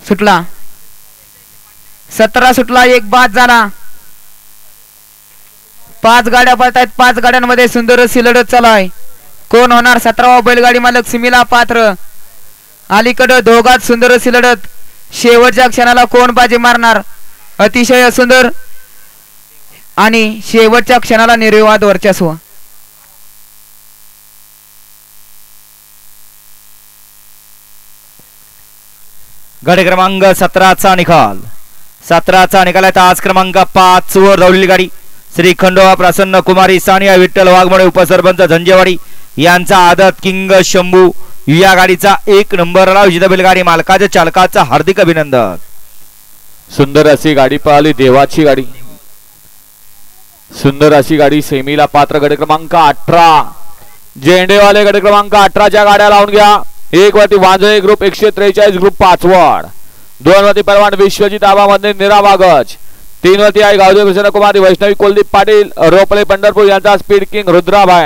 सुटला 17 सुटला, एक बाद झाला. 5 गाड्या पळतायत. 5 गाड्यांमध्ये सुंदर अशी लढत चालू आहे. कोण होणार 17वा बैलगाडी मालक सिमीला पात्र. अलीकडे दोघात सुंदर अशी लढत. शेवटच्या क्षणाला कोण बाजी मारणार. अतिशय सुंदर आणि शेवटच्या क्षणाला निर्विवाद वर्चस्व. गाडी क्रमांक 17चा निकाल. 17चा निकाल आहे. तास क्रमांक 5 वर धावलेली गाडी श्री खंडोबा प्रसन्न कुमारी सानिया विठ्ठल वाघमोडे उपसरपंच झंजेवाडी यांचा आदत किंग शंभू या गाडीचा 1 नंबरला विजेता बैलगाडी मालकाच्या चालकाचा हार्दिक अभिनंदन. सुंदर अशी गाडी पळाली. देवाची गाडी. सुंदर अशी गाडी सेमीला पात्र. गट क्रमांक 18 झेंडेवाले गट क्रमांक 18च्या गाड्या लावून घ्या. 1 वरती वांजळे ग्रुप 143 ग्रुप 5 वर. 2 वरती परवान विश्वजित आबामध्ये निरावागज. 3 वरती आहे गावदेव प्रसन्न कुमारी वैष्णवी कुलदीप पाटील रोपळे पंढरपूर यांचा स्पीड किंग रुद्राबाई.